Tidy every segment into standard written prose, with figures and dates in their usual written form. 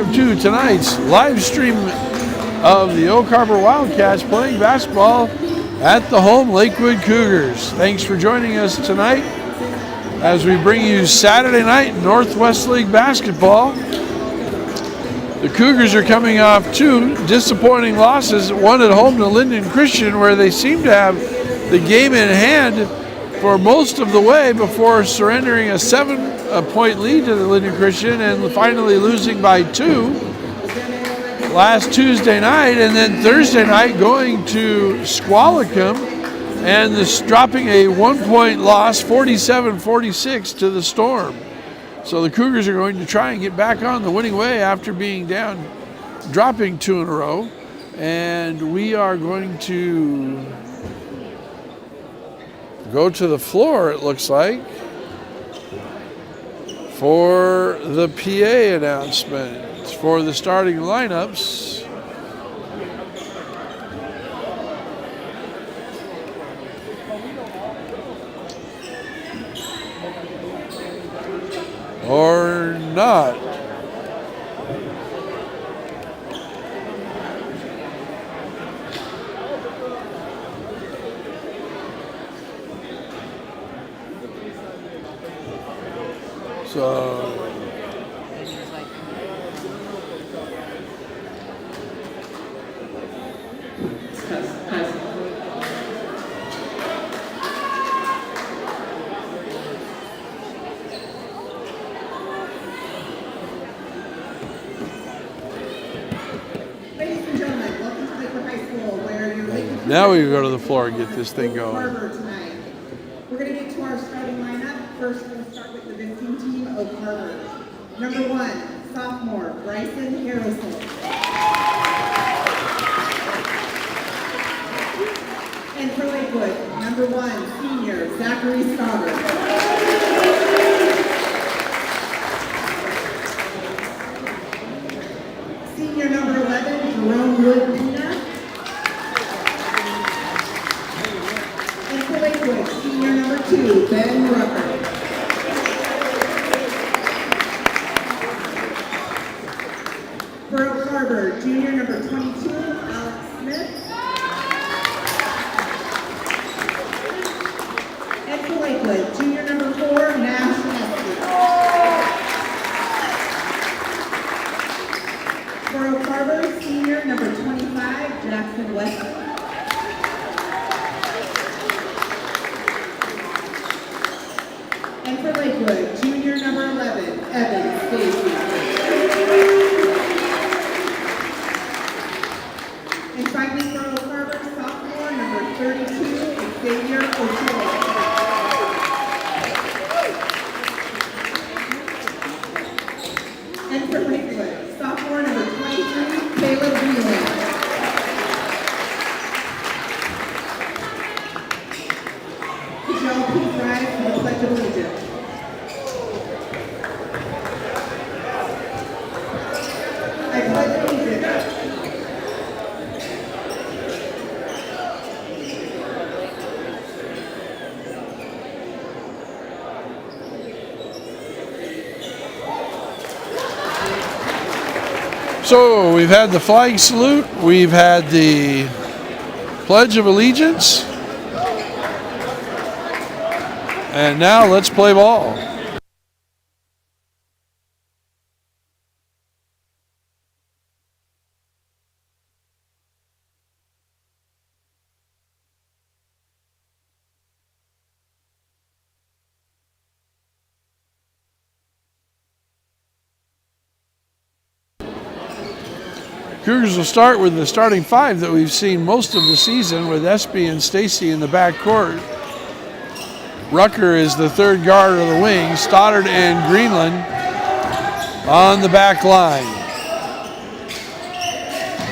forward to tonight's live stream of the Oak Harbor Wildcats playing basketball at the home Lakewood Cougars. Thanks for joining us tonight as we bring you Saturday night Northwest League basketball. The Cougars are coming off two disappointing losses, one at home to Linden Christian, where they seem to have the game in hand for most of the way before surrendering a 7-point lead to the Linden Christian and finally losing by 2 last Tuesday night, and then Thursday night going to Squalicum and dropping a 1-point loss, 47-46 to the Storm. So the Cougars are going to try and get back on the winning way after being down, dropping 2 in a row, and we are going to go to the floor, it looks like, for the PA announcement for the starting lineups. Or not. So now we go to the floor and get this thing going. We're going to get to our starting lineup. First, we'll start with the visiting team, Oak Harbor. Number 1, sophomore, Bryson Harrison. And for Lakewood, number 1, senior, Zachary Stoddard. Senior number 11, Jerome Wood-Pena. And for Lakewood, senior number 2, Ben Rucker. For Oak Harbor, junior number 22, Alex Smith. And for Lakewood, junior number 4, Nash Nestor. For Oak Harbor, senior number 25, Jackson Wesley. And for Lakewood, junior number 11, Evan Stacy. And finally for Oak Harbor, sophomore number 32, Xavier Ochoa. And for Lakewood, sophomore number 23, Caleb Wheelan. Could y'all please rise for the Pledge of Allegiance? I pledge allegiance So we've had the flag salute, we've had the Pledge of Allegiance, and now let's play ball. Cougars will start with the starting 5 that we've seen most of the season, with Espy and Stacy in the backcourt. Rucker is the third guard of the wing. Stoddard and Greenland on the back line.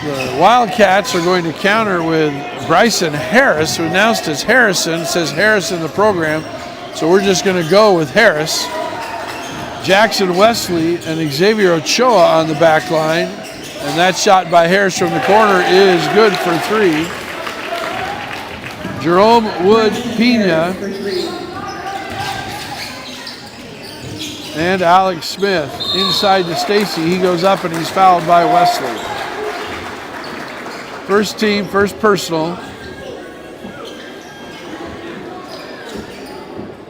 The Wildcats are going to counter with Bryson Harris, who announced as Harrison. It says Harris in the program, so we're just going to go with Harris. Jackson Wesley and Xavier Ochoa on the back line. And that shot by Harris from the corner is good for 3. Jerome Wood-Pena And Alex Smith inside to Stacy. He goes up and he's fouled by Wesley. First team, first personal.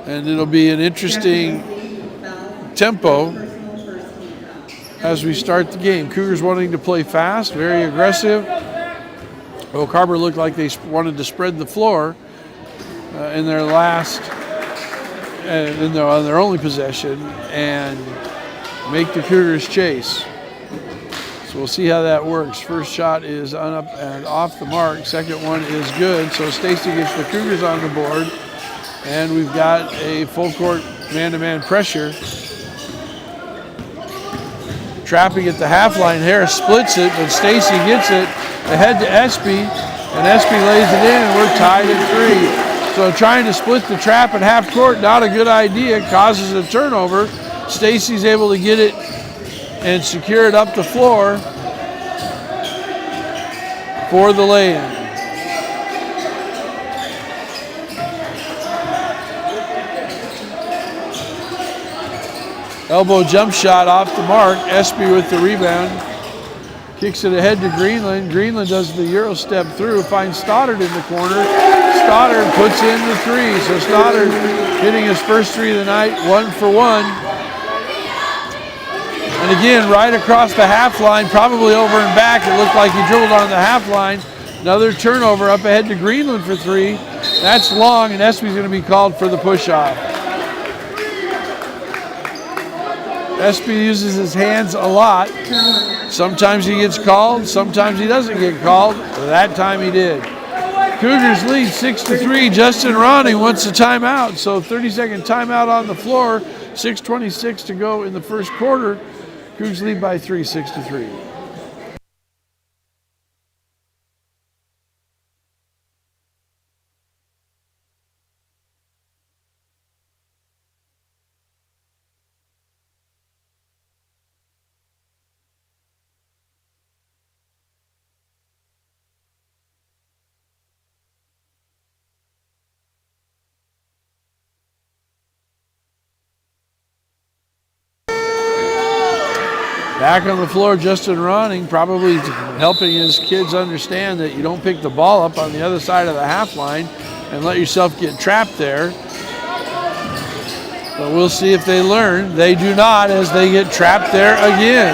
And it'll be an interesting tempo as we start the game. Cougars wanting to play fast, very aggressive. Oak Harbor looked like they wanted to spread the floor in their last, on their only possession, and make the Cougars chase. So we'll see how that works. First shot is up and off the mark. Second one is good. So Stacy gets the Cougars on the board, and we've got a full court man-to-man pressure. Trapping at the half line. Harris splits it, but Stacy gets it ahead to Espy, and Espy lays it in, and we're tied at 3. So trying to split the trap at half court, not a good idea, causes a turnover. Stacy's able to get it and secure it up the floor for the lay-in. Elbow jump shot off the mark. Espy with the rebound. Kicks it ahead to Greenland. Greenland does the Euro step through, finds Stoddard in the corner. Stoddard puts in the 3. So Stoddard hitting his first 3 of the night, 1 for 1. And again, right across the half line, probably over and back. It looked like he dribbled on the half line. Another turnover up ahead to Greenland for 3. That's long, and Espy's going to be called for the push-off. Espy uses his hands a lot. Sometimes he gets called, sometimes he doesn't get called. That time he did. Cougars lead 6-3. Justin Ronning wants a timeout, so 30-second timeout on the floor. 6:26 to go in the first quarter. Cougars lead by 3, 6-3. Back on the floor, Justin Ronning, probably helping his kids understand that you don't pick the ball up on the other side of the half line and let yourself get trapped there. But we'll see if they learn. They do not, as they get trapped there again.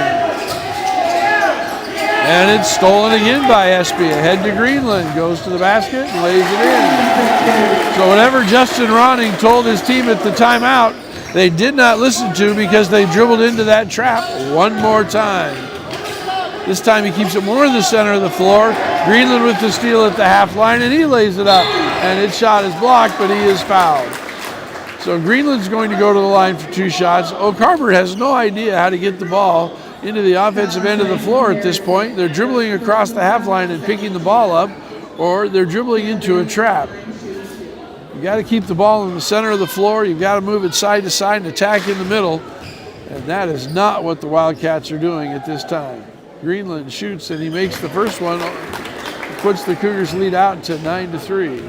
And it's stolen again by Espy. Ahead to Greenland, goes to the basket and lays it in. So whatever Justin Ronning told his team at the timeout, they did not listen to, because they dribbled into that trap one more time. This time he keeps it more in the center of the floor. Greenland with the steal at the half line, and he lays it up. And his shot is blocked, but he is fouled. So Greenland's going to go to the line for 2 shots. Oak Harbor has no idea how to get the ball into the offensive end of the floor at this point. They're dribbling across the half line and picking the ball up, or they're dribbling into a trap. You got to keep the ball in the center of the floor. You've got to move it side to side and attack in the middle. And that is not what the Wildcats are doing at this time. Greenland shoots, and he makes the first one. Puts the Cougars lead out to 9-3.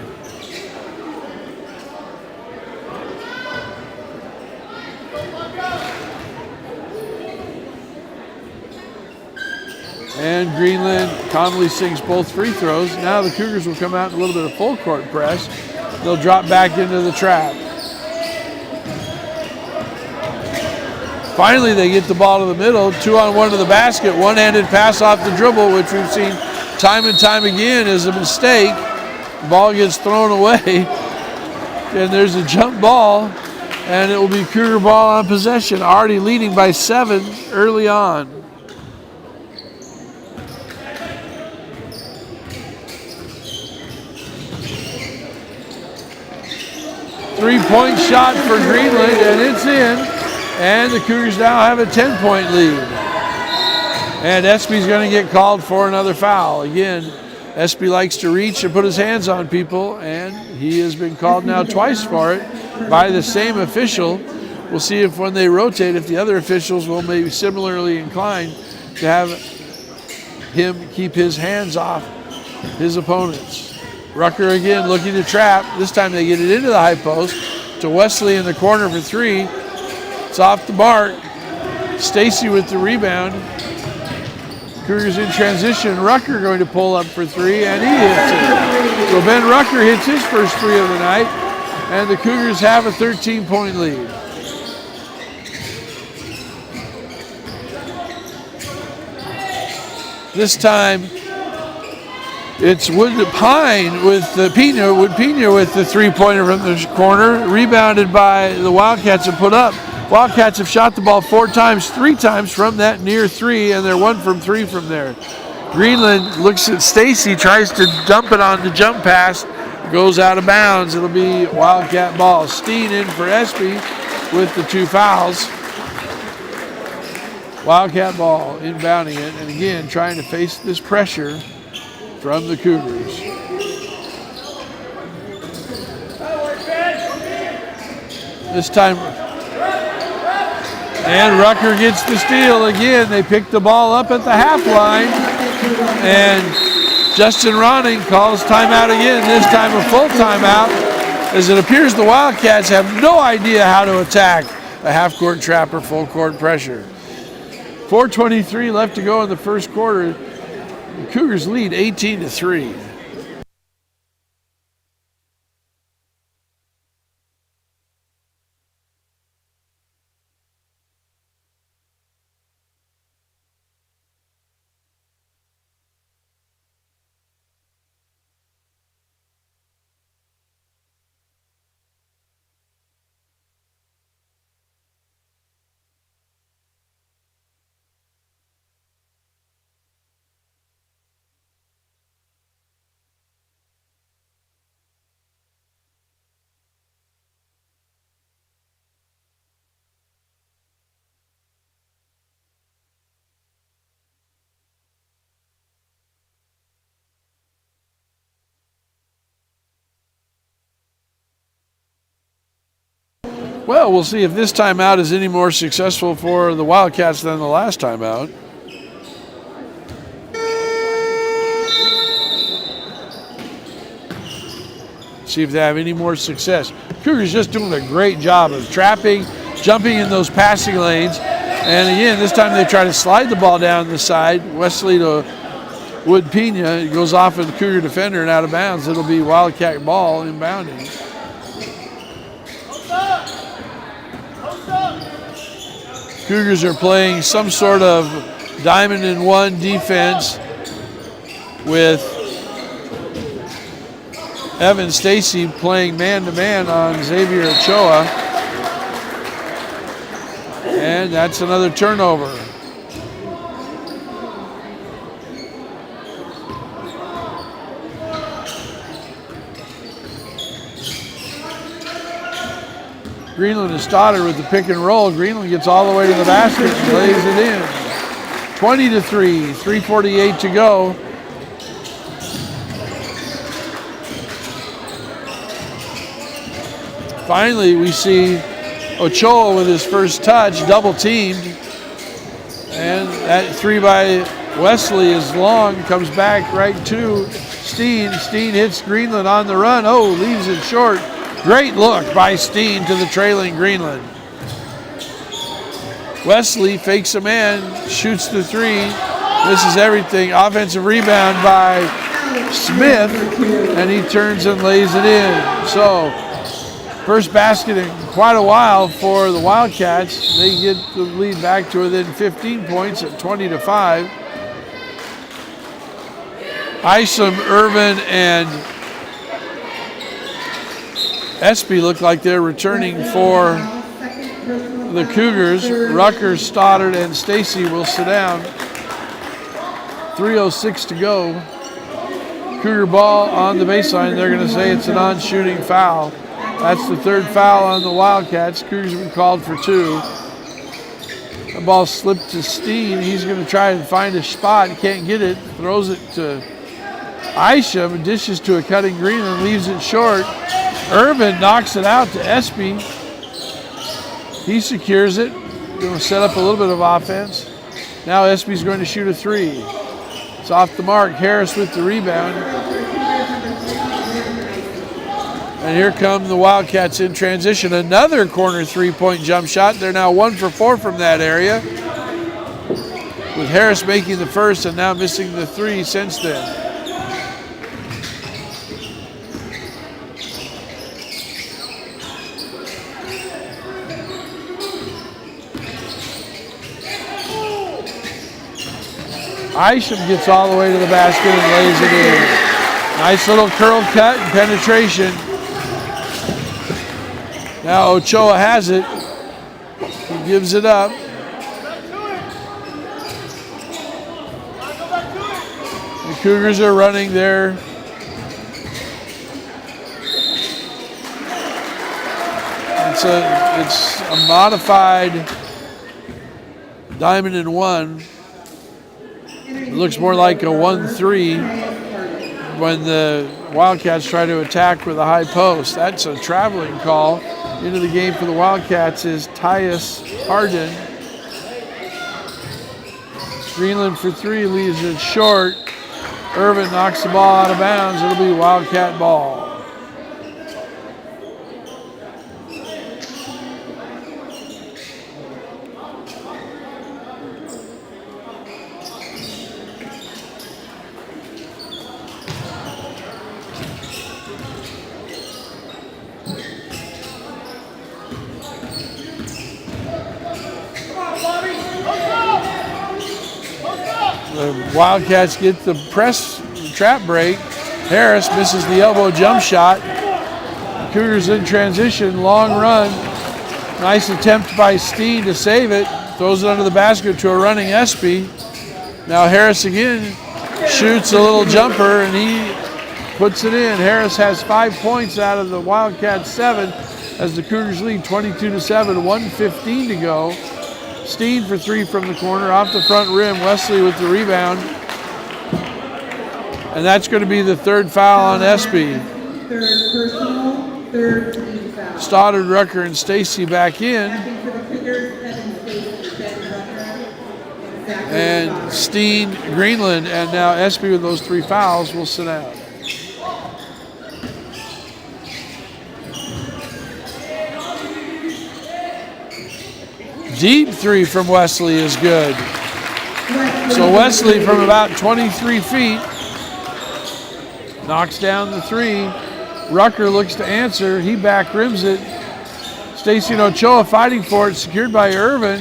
And Greenland calmly sinks both free throws. Now the Cougars will come out in a little bit of full court press. They'll drop back into the trap. Finally, they get the ball to the middle. 2-on-1 to the basket. One-handed pass off the dribble, which we've seen time and time again is a mistake. The ball gets thrown away. And there's a jump ball. And it will be Cougar ball on possession. Already leading by 7 early on. Three-point shot for Greenland, and it's in. And the Cougars now have a 10-point lead. And Espy's going to get called for another foul. Again, Espy likes to reach and put his hands on people, and he has been called now twice for it by the same official. We'll see if when they rotate, if the other officials will maybe similarly inclined to have him keep his hands off his opponents. Rucker again looking to trap. This time they get it into the high post to Wesley in the corner for 3. It's off the mark. Stacy with the rebound. Cougars in transition. Rucker going to pull up for three, and he hits it. So Ben Rucker hits his first three of the night, and the Cougars have a 13-point lead. This time, it's Wood Pine with Pena with the three-pointer from the corner, rebounded by the Wildcats and put up. Wildcats have shot the ball 4 times, 3 times from that near three, and they're 1 from 3 from there. Greenland looks at Stacy, tries to dump it on the jump pass, goes out of bounds. It'll be Wildcat ball. Steen in for Espy with the 2 fouls. Wildcat ball inbounding it, and again trying to face this pressure from the Cougars. This time, and Rucker gets the steal again. They pick the ball up at the half line, and Justin Ronning calls timeout again, this time a full timeout, as it appears the Wildcats have no idea how to attack a half-court trap or full-court pressure. 4:23 left to go in the first quarter. The Cougars lead 18-3. Well, we'll see if this timeout is any more successful for the Wildcats than the last timeout. See if they have any more success. Cougars just doing a great job of trapping, jumping in those passing lanes. And again, this time they try to slide the ball down the side. Wesley to Wood Pena. It goes off of the Cougar defender and out of bounds. It'll be Wildcat ball inbounding. Cougars are playing some sort of diamond and one defense with Evan Stacy playing man-to-man on Xavier Ochoa. And that's another turnover. Greenland and Stoddard with the pick and roll. Greenland gets all the way to the basket and lays it in. 20-3, 3:48 to go. Finally, we see Ochoa with his first touch, double teamed. And that three by Wesley is long, comes back right to Steen. Steen hits Greenland on the run. Oh, leaves it short. Great look by Steen to the trailing Greenland. Wesley fakes a man, shoots the three. This is everything. Offensive rebound by Smith, and he turns and lays it in. So, first basket in quite a while for the Wildcats. They get the lead back to within 15 points at 20-5. Isom, Irvin, and Espy look like they're returning for the Cougars. Rucker, Stoddard, and Stacy will sit down. 3:06 to go. Cougar ball on the baseline. They're going to say it's a non-shooting foul. That's the third foul on the Wildcats. Cougars have been called for 2. The ball slipped to Steen. He's going to try and find a spot. He can't get it. Throws it to Isham. Dishes to a cutting Greenland. Leaves it short. Irvin knocks it out to Espy. He secures it. Going to set up a little bit of offense. Now Espy's going to shoot a 3. It's off the mark. Harris with the rebound. And here come the Wildcats in transition. Another corner three-point jump shot. They're now 1 for 4 from that area, with Harris making the first and now missing the three since then. Isham gets all the way to the basket and lays it in. Nice little curl cut and penetration. Now Ochoa has it. He gives it up. The Cougars are running there. It's a modified diamond in one. It looks more like a 1-3 when the Wildcats try to attack with a high post. That's a traveling call. Into the game for the Wildcats is Tyus Harden. Greenland for three, leaves it short. Irvin knocks the ball out of bounds. It'll be Wildcat ball. The Wildcats get the press trap break. Harris misses the elbow jump shot. Cougars in transition, long run. Nice attempt by Steen to save it. Throws it under the basket to a running Espy. Now Harris again shoots a little jumper and he puts it in. Harris has 5 points out of the Wildcats 7 as the Cougars lead 22-7, 1:15 to go. Steen for three from the corner, off the front rim. Wesley with the rebound. And that's going to be the third foul on Espy. Third personal, third team foul. Stoddard, Rucker, and Stacy back in. And Steen, Greenland, and now Espy with those three fouls will sit out. Deep three from Wesley is good. So Wesley from about 23 feet knocks down the three. Rucker looks to answer. He back rims it. Stacy and Ochoa fighting for it, secured by Irvin.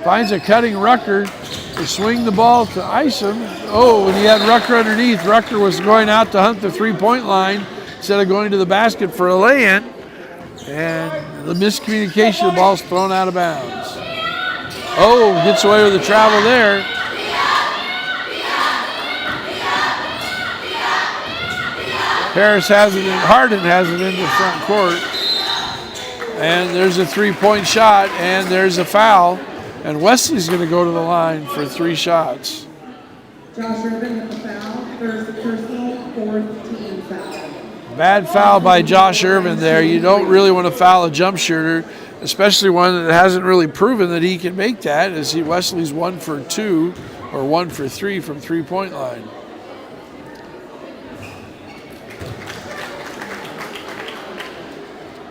Finds a cutting Rucker. They swing the ball to Isham. Oh, and he had Rucker underneath. Rucker was going out to hunt the three-point line instead of going to the basket for a lay-in. And the miscommunication, the ball's thrown out of bounds. Oh, gets away with the travel there. Harris has it in, Harden has it into front court. And there's a three-point shot, and there's a foul. And Wesley's going to go to the line for three shots. Josh Irvin with the foul, first personal, fourth team foul. Bad foul by Josh Irvin there. You don't really want to foul a jump shooter, especially one that hasn't really proven that he can make that, as Wesley's 1 for 2 or 1 for 3 from three-point line.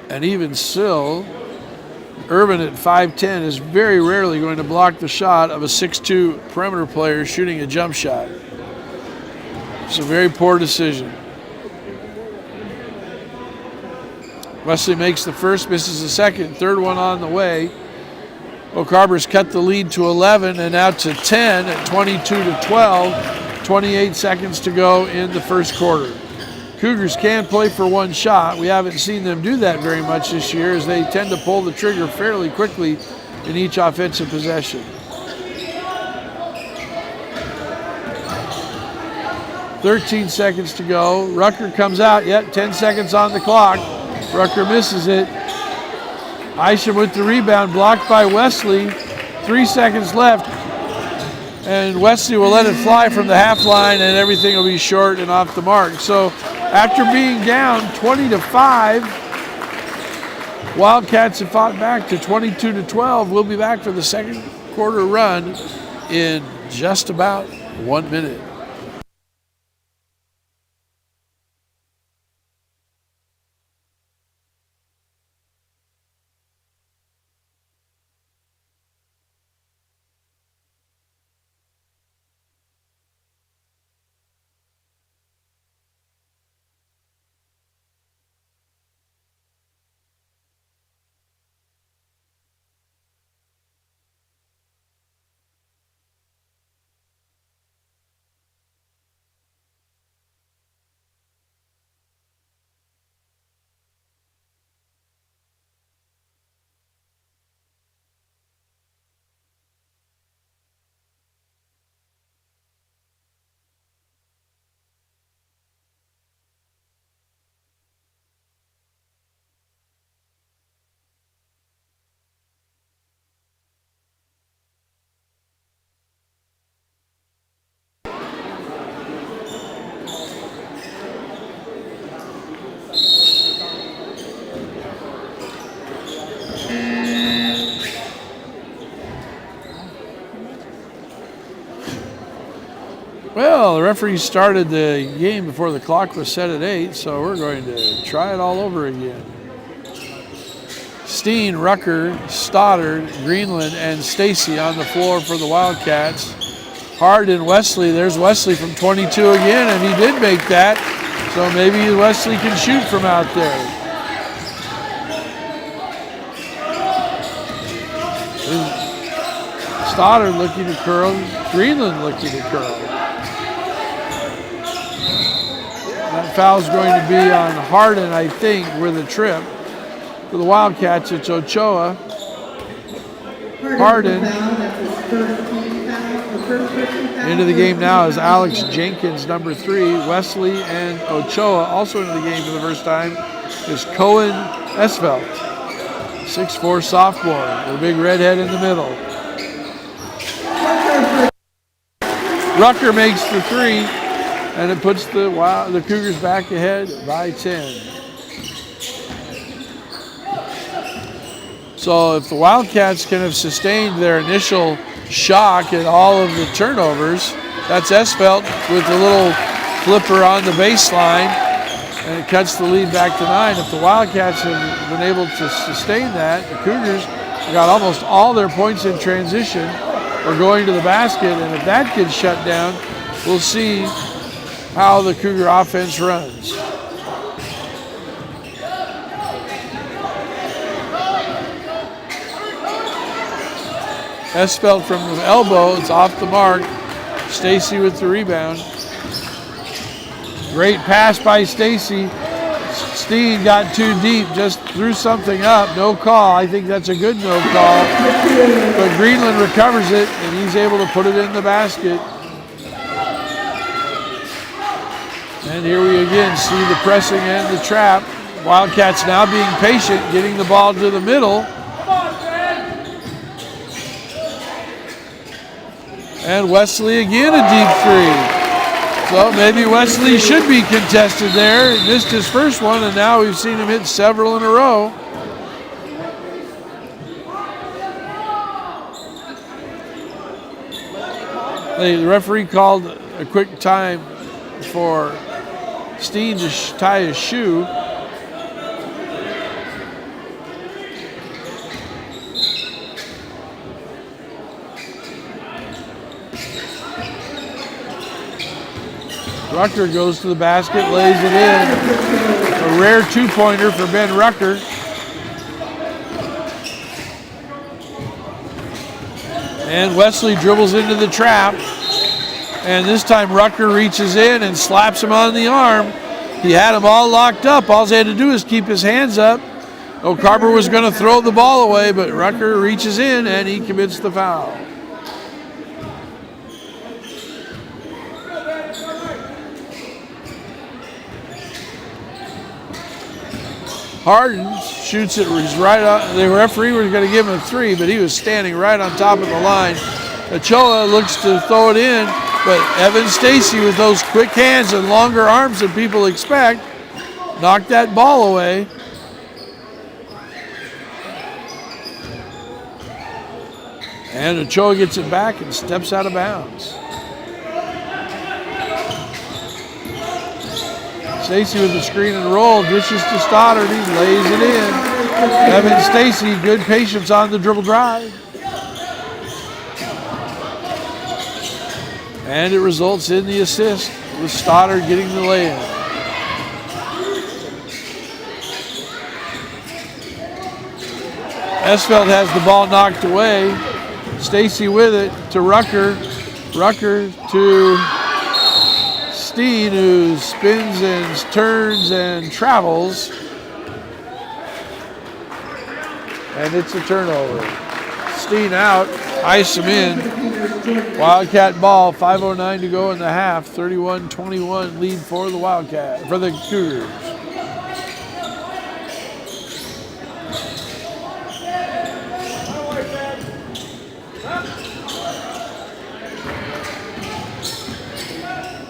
And even still, Irvin at 5'10" is very rarely going to block the shot of a 6'2" perimeter player shooting a jump shot. It's a very poor decision. Wesley makes the first, misses the second, third one on the way. Oak Harbor's cut the lead to 11 and out to 10 at 22-12. 28 seconds to go in the first quarter. Cougars can play for one shot. We haven't seen them do that very much this year, as they tend to pull the trigger fairly quickly in each offensive possession. 13 seconds to go. Rucker comes out, 10 seconds on the clock. Rucker misses it. Isham with the rebound, blocked by Wesley. 3 seconds left. And Wesley will let it fly from the half line, and everything will be short and off the mark. So after being down 20-5, Wildcats have fought back to 22-12. We'll be back for the second quarter run in just about 1 minute. Well, the referee started the game before the clock was set at 8, so we're going to try it all over again. Steen, Rucker, Stoddard, Greenland, and Stacy on the floor for the Wildcats. Hardin, Wesley. There's Wesley from 22 again, and he did make that. So maybe Wesley can shoot from out there. Stoddard looking to curl. Greenland looking to curl. That foul's going to be on Hardin, I think, with a trip. For the Wildcats, it's Ochoa. Hardin. Into the game now is Alex Jenkins, number 3. Wesley and Ochoa also into the game for the first time is Cohen Esvelt, 6'4" sophomore, the big redhead in the middle. Rucker makes the 3, and it puts the Cougars back ahead by 10. So if the Wildcats can have sustained their initial shock at all of the turnovers, that's Esvelt with a little flipper on the baseline, and it cuts the lead back to 9. If the Wildcats have been able to sustain that, the Cougars got almost all their points in transition or going to the basket, and if that gets shut down, we'll see how the Cougar offense runs. Esvelt from the elbow, it's off the mark. Stacy with the rebound. Great pass by Stacy. Steen got too deep, just threw something up. No call. I think that's a good no call. But Greenland recovers it, and he's able to put it in the basket. And here we again see the pressing and the trap. Wildcats now being patient, getting the ball to the middle. And Wesley again a deep 3. So maybe Wesley should be contested there. He missed his first one, and now we've seen him hit several in a row. The referee called a quick time for Steen to tie his shoe. Rucker goes to the basket, lays it in. A rare 2-pointer for Ben Rucker. And Wesley dribbles into the trap. And this time Rucker reaches in and slaps him on the arm. He had him all locked up. All he had to do is keep his hands up. O'Carver was going to throw the ball away, but Rucker reaches in and he commits the foul. Hardin shoots it right up. The referee was going to give him a 3, but he was standing right on top of the line. Ochoa looks to throw it in, but Evan Stacy, with those quick hands and longer arms than people expect, knocked that ball away. And Ochoa gets it back and steps out of bounds. Stacy with the screen and roll, dishes to Stoddard, he lays it in. Evan Stacy, good patience on the dribble drive. And it results in the assist with Stoddard getting the lay-in. Esvelt has the ball knocked away. Stacy with it to Rucker. Rucker to Steen, who spins and turns and travels. And it's a turnover. Steen out, ice him in. Wildcat ball, 5:09 to go in the half. 31-21 lead for the Wildcat, for the Cougars.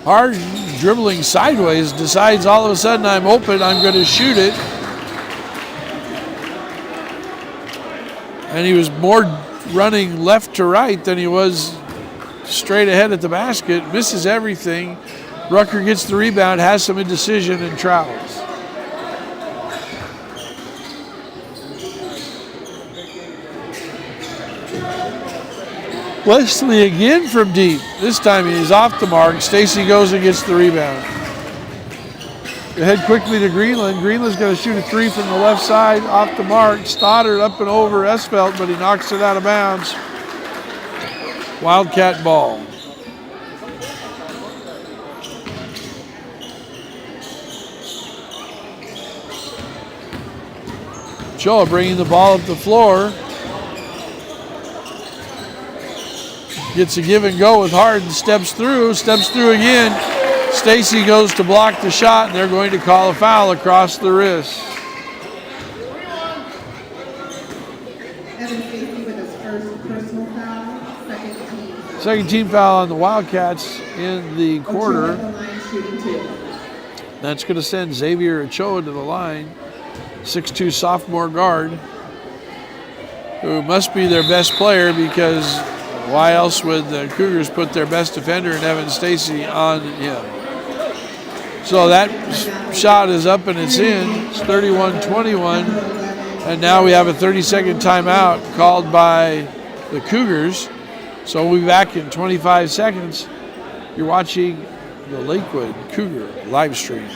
Hardin, dribbling sideways, decides all of a sudden I'm open, I'm going to shoot it. And he was more running left to right than he was straight ahead at the basket, misses everything. Rucker gets the rebound, has some indecision, and travels. Wesley again from deep. This time he's off the mark. Stacy goes and gets the rebound. They head quickly to Greenland. Greenland's going to shoot a three from the left side, off the mark. Stoddard up and over Esfelt, but he knocks it out of bounds. Wildcat ball. Choa bringing the ball up the floor. Gets a give and go with Harden, steps through again. Stacy goes to block the shot, and they're going to call a foul across the wrist. Evan Stacy with his first personal foul, second team foul on the Wildcats in the quarter. That's going to send Xavier Ochoa to the line. 6'2" sophomore guard, who must be their best player, because why else would the Cougars put their best defender in Evan Stacy on him? So that shot is up and it's in. It's 31-21. And now we have a 30-second timeout called by the Cougars. So we'll be back in 25 seconds. You're watching the Lakewood Cougar live stream.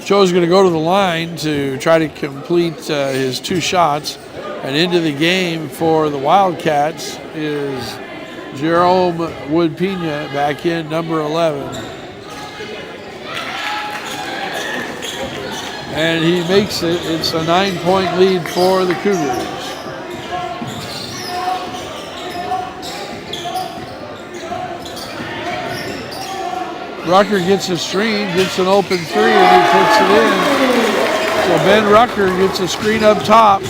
Joe's going to go to the line to try to complete his two shots. And into the game for the Wildcats is Jerome Wood-Pina, back in, number 11. And he makes it. It's a 9-point lead for the Cougars. Rucker gets a screen, gets an open three, and he puts it in. So Ben Rucker gets a screen up top.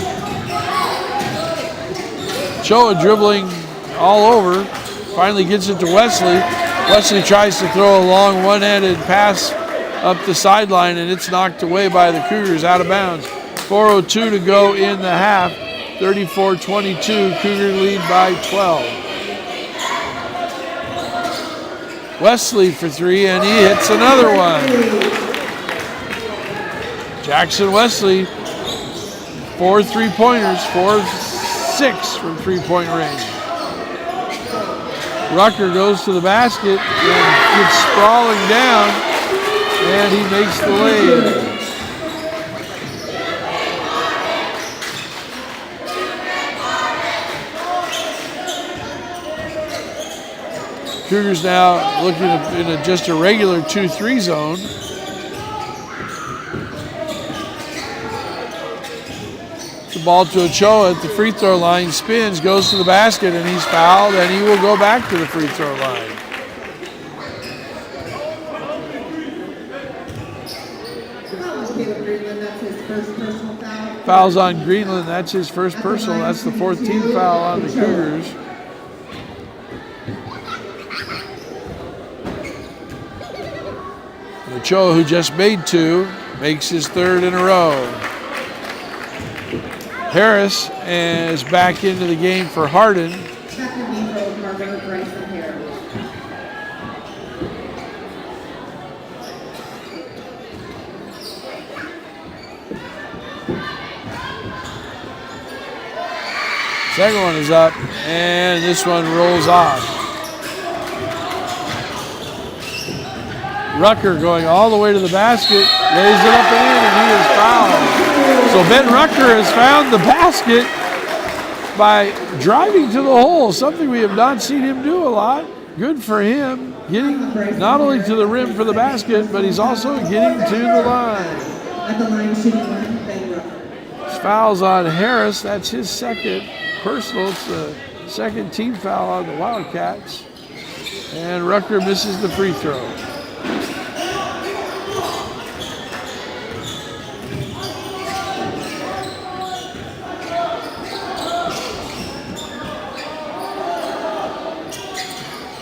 Choa dribbling all over, finally gets it to Wesley. Wesley tries to throw a long one-handed pass up the sideline, and it's knocked away by the Cougars, out of bounds. 4:02 to go in the half. 34-22, Cougar lead by 12. Wesley for three, and he hits another one. Jackson Wesley, 4 3-pointers, 4-6 from three-point range. Rucker goes to the basket and gets sprawling down, and he makes the lay. Cougars now looking in just a regular 2-3 zone. The ball to Ochoa at the free throw line, spins, goes to the basket, and he's fouled, and he will go back to the free throw line. Fouls on Greenland, that's his first personal. That's the 4th team foul on the Cougars. Ochoa, who just made 2, makes his 3rd in a row. Harris is back into the game for Hardin. Second one is up, and this one rolls off. Rucker going all the way to the basket, lays it up and in, and he is fouled. So Ben Rucker has found the basket by driving to the hole, something we have not seen him do a lot. Good for him, getting not only to the rim for the basket, but he's also getting to the line. At the line, shooting one, Ben Rucker. Fouls on Harris, that's his second personal. It's the second team foul on the Wildcats. And Rucker misses the free throw.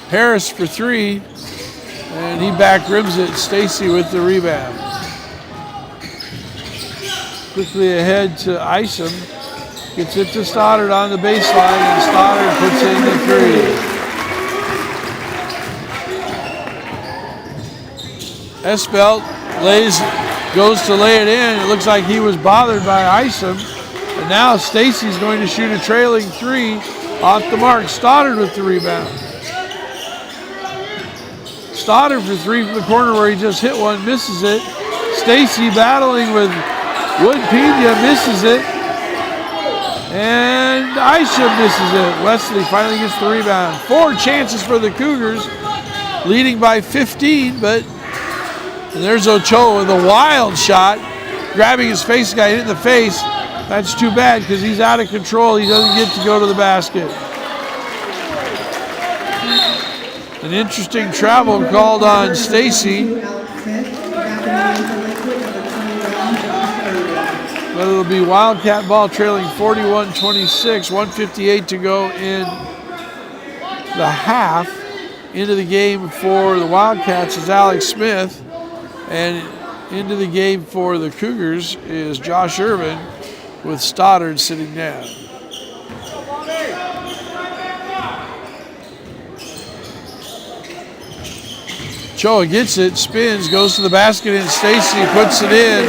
Harris for three, and he back rims it. Stacy with the rebound. Quickly ahead to Isom. Gets it to Stoddard on the baseline, and Stoddard puts in the three. Esbelt goes to lay it in. It looks like he was bothered by Isom. And now Stacy's going to shoot a trailing three off the mark. Stoddard with the rebound. Stoddard for three from the corner where he just hit one, misses it. Stacy battling with Wood Pena, misses it. And Isom misses it. Wesley finally gets the rebound. 4 chances for the Cougars, leading by 15, but and there's Ochoa with a wild shot, grabbing his face guy, hit in the face. That's too bad because he's out of control. He doesn't get to go to the basket. An interesting travel called on Stacy. But it'll be Wildcat ball trailing 41-26, 1:58 to go in the half. Into the game for the Wildcats is Alex Smith. And into the game for the Cougars is Josh Irvin with Stoddard sitting down. Choa gets it, spins, goes to the basket, and Stacy puts it in,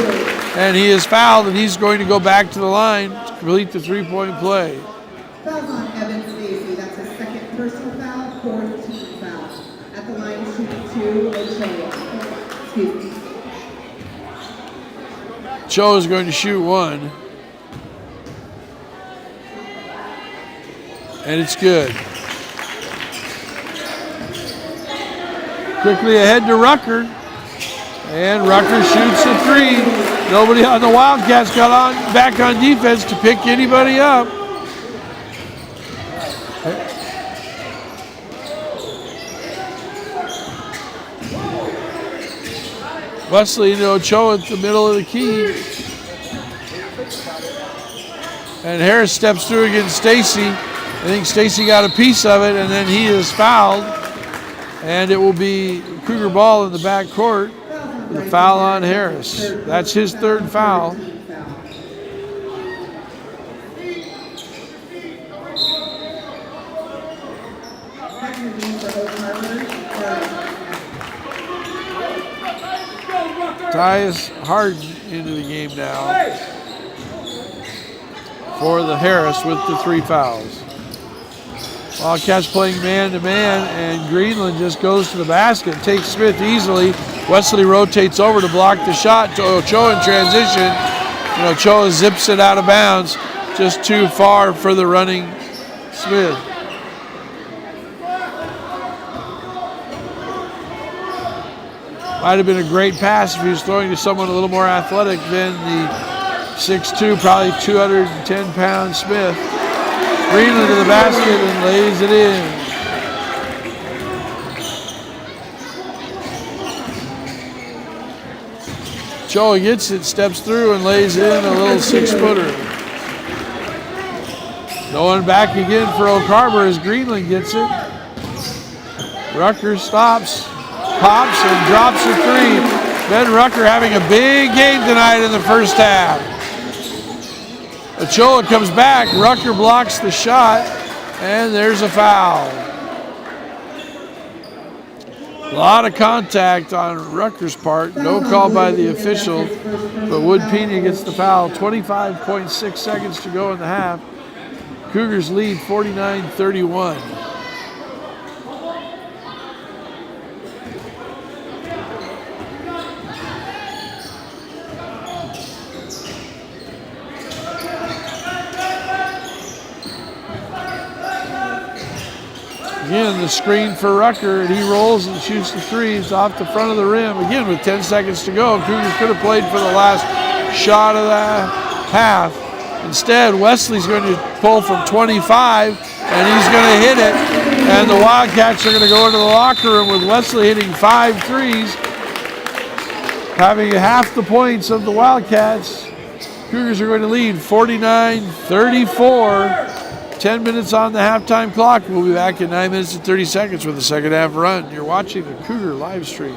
and he is fouled, and he's going to go back to the line to complete the three-point play. Fouls on Evan Stacy. That's his second personal foul, 4th team foul. At the line, shooting 2, Ochoa. Excuse me. Choa is going to shoot one. And it's good. Quickly ahead to Rucker. And Rucker shoots a three. Nobody on the Wildcats got back on defense to pick anybody up. Wesley into Ochoa at the middle of the key. And Harris steps through against Stacy. I think Stacy got a piece of it, and then he is fouled. And it will be Cougar ball in the back court with a foul on Harris. That's his third foul. Tyus Harden into the game now for the Harris with the 3 fouls. Wildcats playing man-to-man, and Greenland just goes to the basket, takes Smith easily. Wesley rotates over to block the shot to Ochoa in transition, and Ochoa zips it out of bounds, just too far for the running Smith. Might have been a great pass if he was throwing to someone a little more athletic than the 6'2", probably 210-pound Smith. Greenland to the basket and lays it in. Choa gets it, steps through and lays in a little 6-footer. No one back again for Oak Harbor as Greenland gets it. Rucker stops, pops, and drops a 3. Ben Rucker having a big game tonight in the first half. Ochoa comes back, Rucker blocks the shot, and there's a foul. A lot of contact on Rucker's part, no call by the official, but Wood Pena gets the foul. 25.6 seconds to go in the half. Cougars lead 49-31. Again, the screen for Rucker, and he rolls and shoots the 3. It's off the front of the rim. Again, with 10 seconds to go, Cougars could have played for the last shot of the half. Instead, Wesley's going to pull from 25, and he's going to hit it. And the Wildcats are going to go into the locker room with Wesley hitting 5 threes, having half the points of the Wildcats. Cougars are going to lead 49-34. 10 minutes on the halftime clock. We'll be back in 9 minutes and 30 seconds with the second half run. You're watching the Cougar live stream.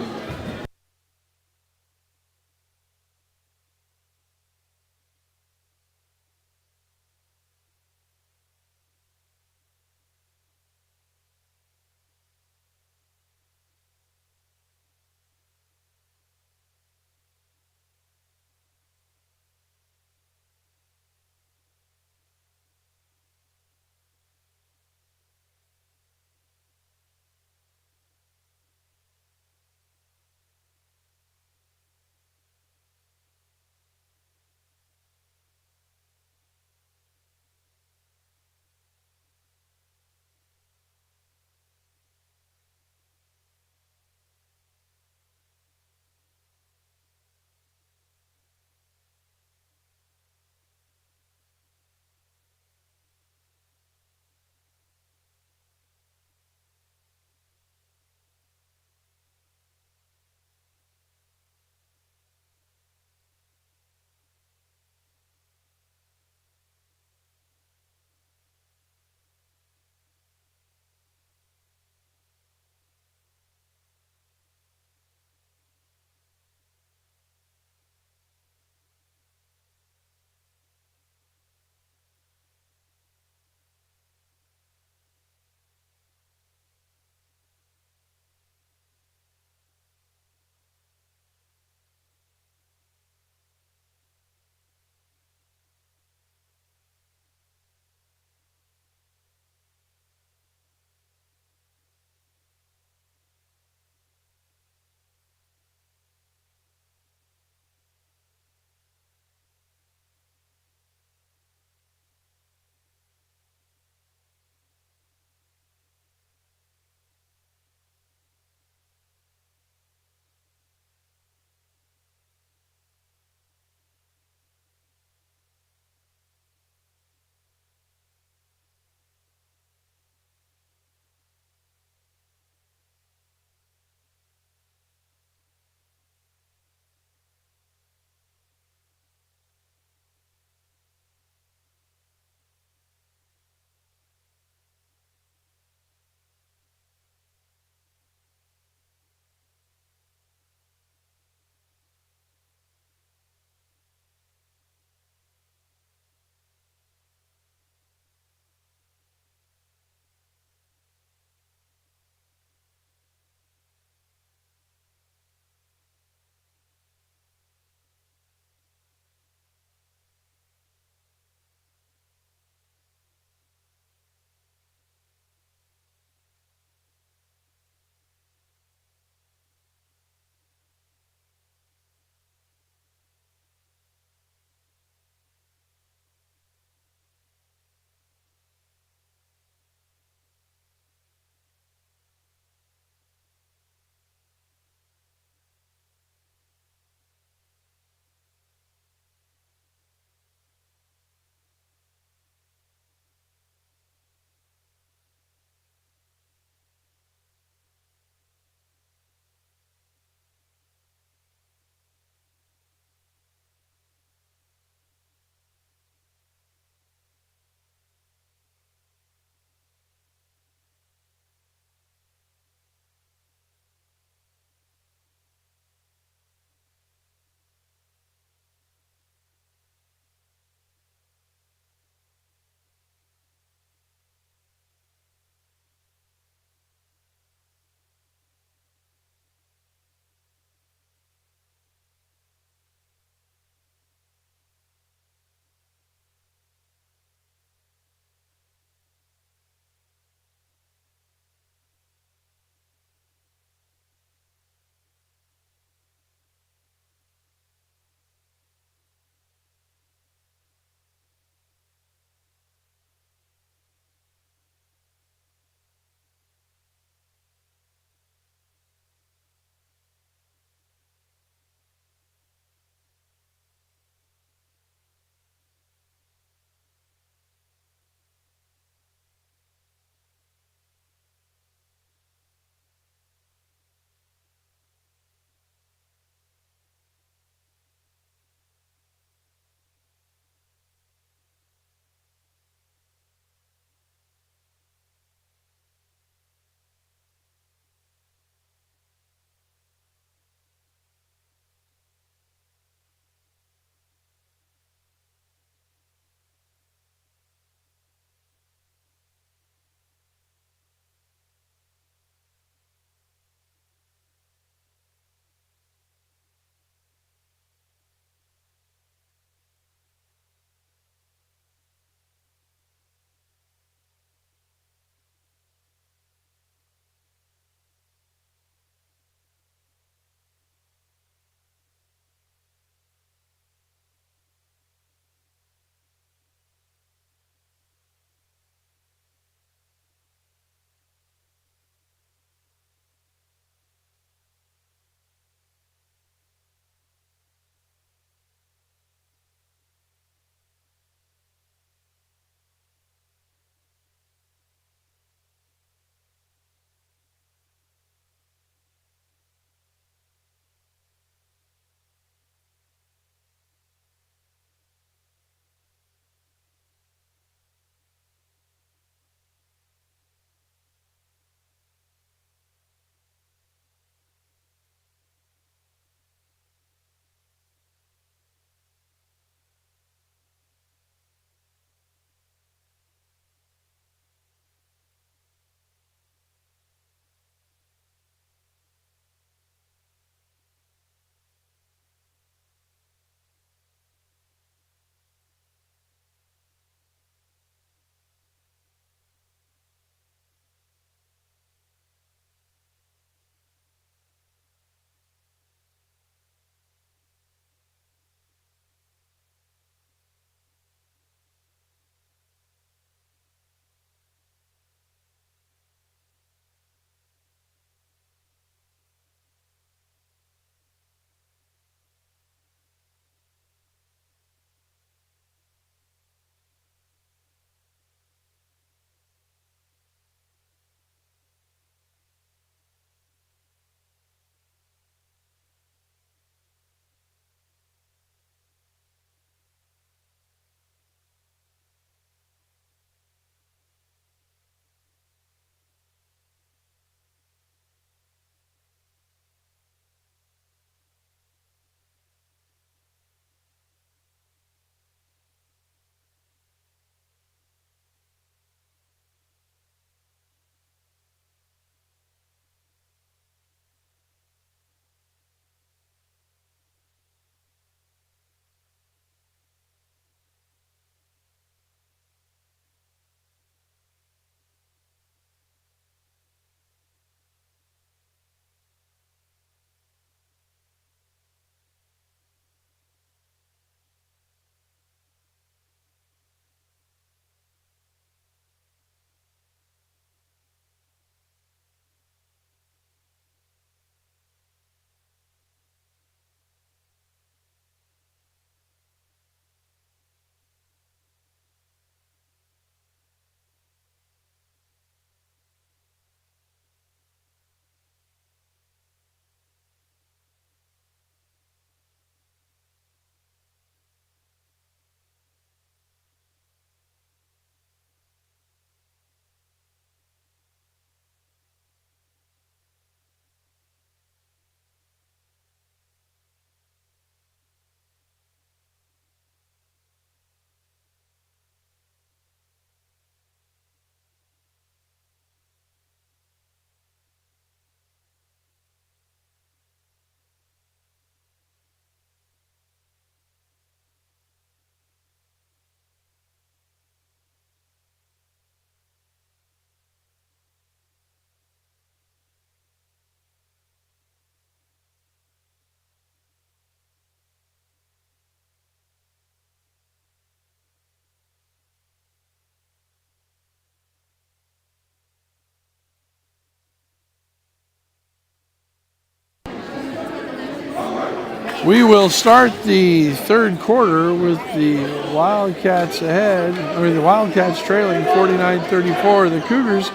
We will start the third quarter with the Wildcats ahead, or the Wildcats trailing 49-34. The Cougars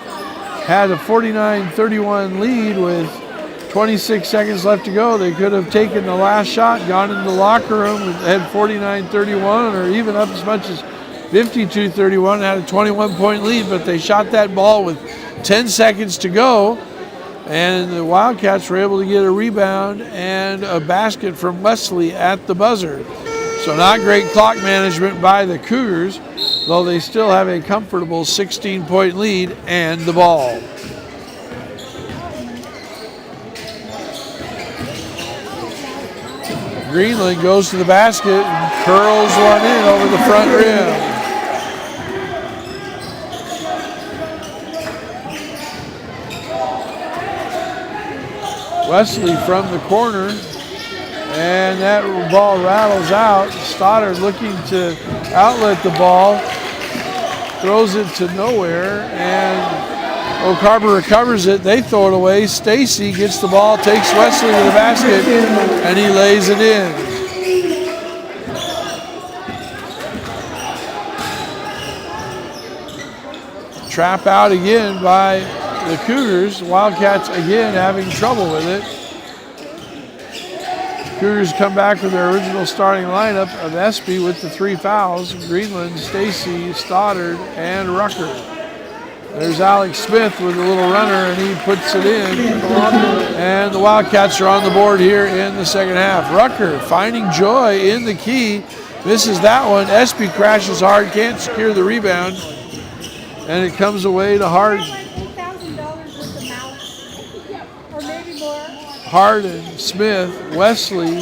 had a 49-31 lead with 26 seconds left to go. They could have taken the last shot, gone into the locker room, had 49-31, or even up as much as 52-31, had a 21-point lead, but they shot that ball with 10 seconds to go. And the Wildcats were able to get a rebound and a basket from Wesley at the buzzer. So not great clock management by the Cougars, though they still have a comfortable 16-point lead and the ball. Greenland goes to the basket and curls one in over the front rim. Wesley from the corner, and that ball rattles out. Stoddard looking to outlet the ball, throws it to nowhere, and Oak Harbor recovers it. They throw it away. Stacy gets the ball, takes Wesley to the basket, and he lays it in. Trap out again by the Cougars. Wildcats again having trouble with it. Cougars come back with their original starting lineup of Espy with the 3 fouls: Greenland, Stacy, Stoddard, and Rucker. There's Alex Smith with a little runner, and he puts it in. And the Wildcats are on the board here in the second half. Rucker finding joy in the key, misses that one. Espy crashes hard, can't secure the rebound, and it comes away to Harden. Harden, Smith, Wesley,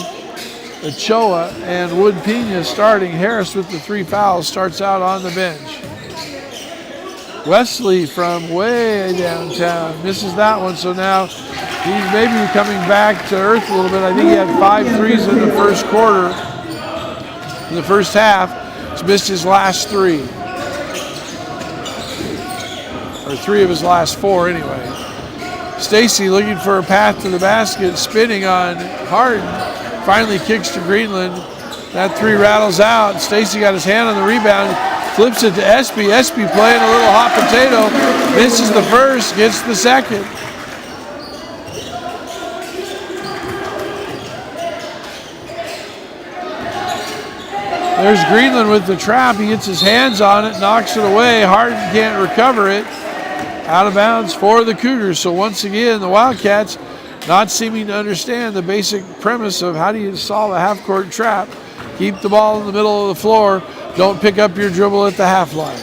Ochoa, and Wood Pena starting. Harris with the 3 fouls starts out on the bench. Wesley from way downtown misses that one, so now he's maybe coming back to earth a little bit. I think he had 5 threes in the first quarter. In the first half, he's missed his last 3. Or 3 of his last 4 anyway. Stacy looking for a path to the basket, spinning on Harden. Finally kicks to Greenland. That 3 rattles out. Stacy got his hand on the rebound, flips it to Espy. Espy playing a little hot potato. Misses the first, gets the second. There's Greenland with the trap. He gets his hands on it, knocks it away. Harden can't recover it. Out of bounds for the Cougars. So once again, the Wildcats not seeming to understand the basic premise of how do you solve a half-court trap. Keep the ball in the middle of the floor. Don't pick up your dribble at the half line.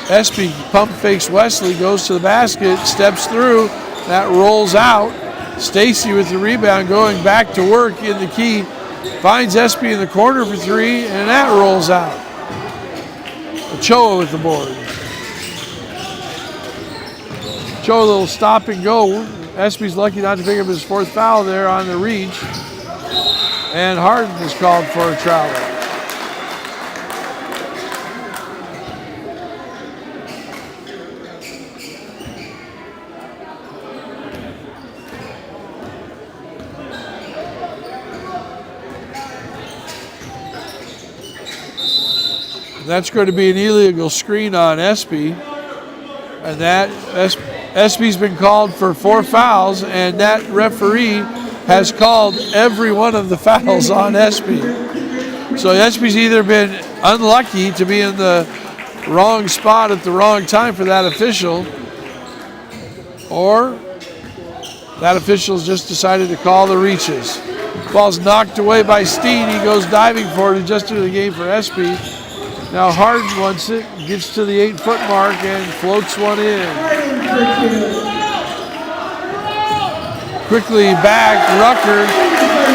Espy pump fakes Wesley, goes to the basket, steps through. That rolls out. Stacy with the rebound, going back to work in the key. Finds Espy in the corner for 3, and that rolls out. Ochoa with the board. Ochoa, a little stop and go. Espy's lucky not to pick up his 4th foul there on the reach. And Harden is called for a travel. That's going to be an illegal screen on Espy. And that Espy's been called for 4 fouls, and that referee has called every one of the fouls on Espy. So Espy's either been unlucky to be in the wrong spot at the wrong time for that official, or that official's just decided to call the reaches. Ball's knocked away by Steen. He goes diving for it, adjusted the game for Espy. Now Harden wants it, gets to the 8-foot mark and floats one in. Quickly back, Rucker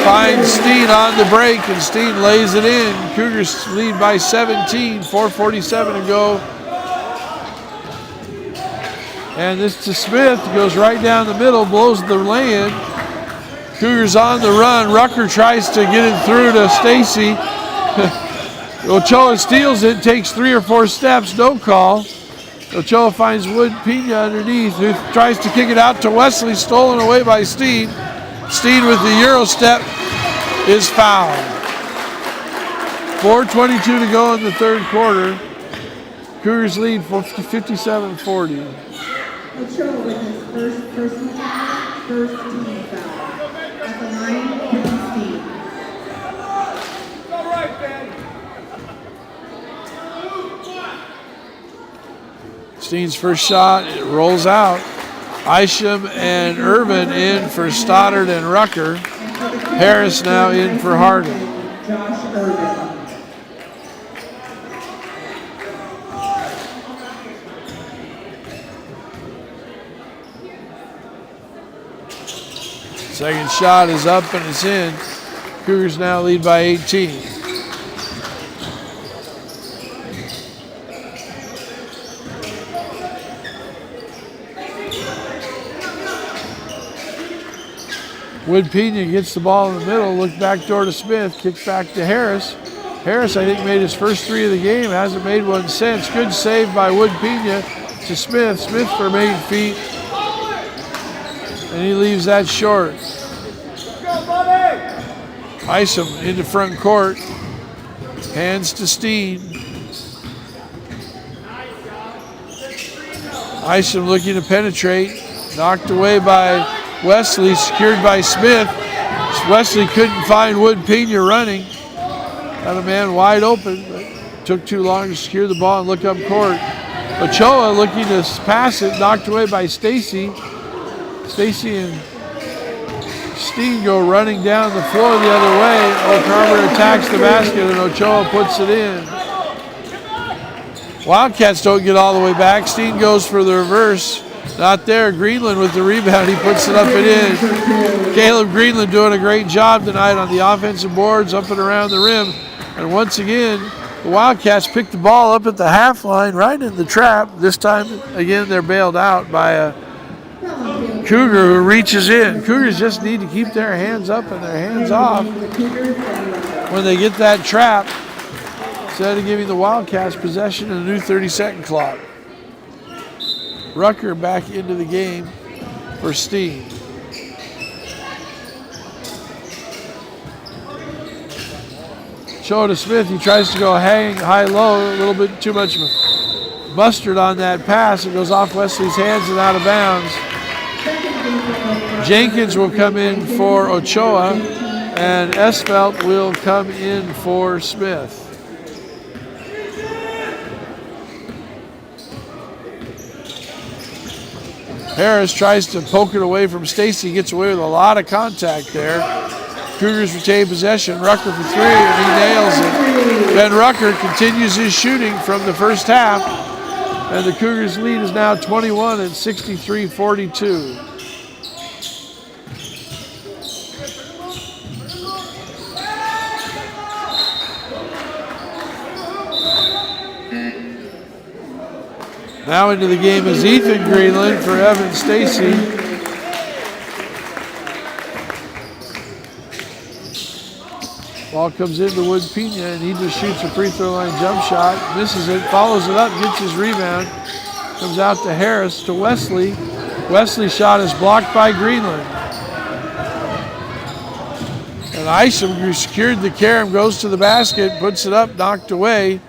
finds Steen on the break, and Steen lays it in. Cougars lead by 17, 4:47 to go. And this to Smith, goes right down the middle, blows the lay-in. Cougars on the run. Rucker tries to get it through to Stacy. Ochoa steals it, takes 3 or 4 steps, no call. Ochoa finds Wood Pena underneath, who tries to kick it out to Wesley, stolen away by Steen. Steen with the Euro step is fouled. 4:22 to go in the third quarter. Cougars lead 57-40. Ochoa with his first personal foul, first team foul. At the line, Steen. Steen's first shot, it rolls out. Isham and Irvin in for Stoddard and Rucker. Harris now in for Hardin. Josh Irvin. Second shot is up and it's in. Cougars now lead by 18. Wood Pena gets the ball in the middle, look back door to Smith, kicks back to Harris. Harris, I think, made his first three of the game, hasn't made one since. Good save by Wood Pena to Smith. Smith for 8 feet, and he leaves that short. Isom into front court, hands to Steen. Isom looking to penetrate, knocked away by Wesley, secured by Smith. Wesley couldn't find Wood Pena running. Got a man wide open, but took too long to secure the ball and look up court. Ochoa looking to pass it, knocked away by Stacy. Stacy and Steen go running down the floor the other way. Oak Harbor attacks the basket and Ochoa puts it in. Wildcats don't get all the way back. Steen goes for the reverse. Not there. Greenland with the rebound. He puts it up and in. Caleb Greenland doing a great job tonight on the offensive boards, up and around the rim. And once again, the Wildcats pick the ball up at the half line, right in the trap. This time, again, they're bailed out by a Cougar who reaches in. Cougars just need to keep their hands up and their hands off when they get that trap, instead of giving the Wildcats possession in a new 30-second clock. Rucker back into the game for Steen. Show to Smith. He tries to go hang high-low, a little bit too much mustard on that pass. It goes off Wesley's hands and out of bounds. Jenkins will come in for Ochoa, and Esfelt will come in for Smith. Harris tries to poke it away from Stacy, gets away with a lot of contact there. Cougars retain possession. Rucker for three, and he nails it. Ben Rucker continues his shooting from the first half, and the Cougars lead is now 21 at 63-42. Now into the game is Ethan Greenland for Evan Stacy. Ball comes into Wood Pena, and he just shoots a free throw line jump shot, misses it, follows it up, gets his rebound, comes out to Harris, to Wesley. Wesley's shot is blocked by Greenland. And Isom, who secured the carom, goes to the basket, puts it up, knocked away,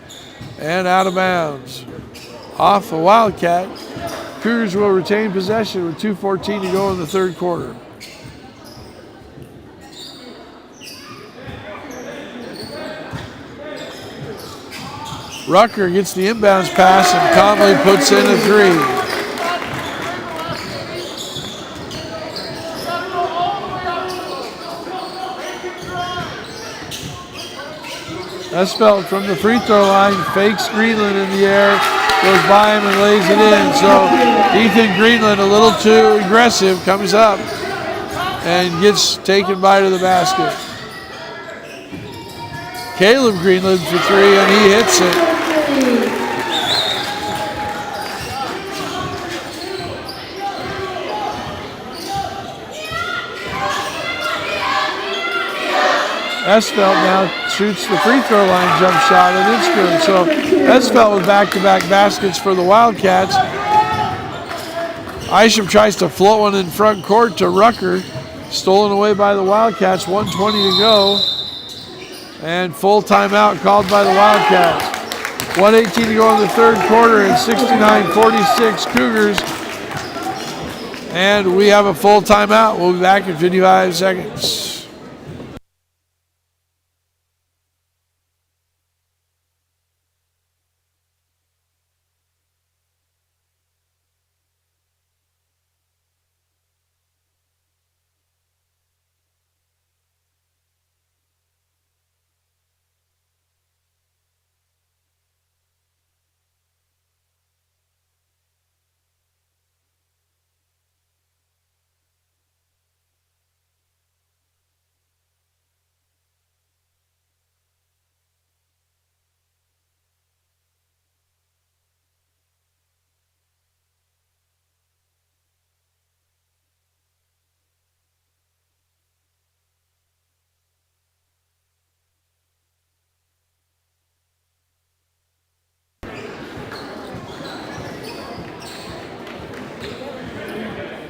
and out of bounds. Off a Wildcat. Cougars will retain possession with 2:14 to go in the third quarter. Rucker gets the inbounds pass, and Conley puts in a three. Esfelt from the free throw line, fakes Greenland in the air, goes by him and lays it in. So Ethan Greenland, a little too aggressive, comes up and gets taken by to the basket. Caleb Greenland for three, and he hits it. Esfelt now shoots the free throw line jump shot, and it's good. So Esfelt with back-to-back baskets for the Wildcats. Isham tries to float one in front court to Rucker. Stolen away by the Wildcats, 1:20 to go. And full timeout called by the Wildcats. 1:18 to go in the third quarter and 69-46 Cougars. And we have a full timeout. We'll be back in 55 seconds.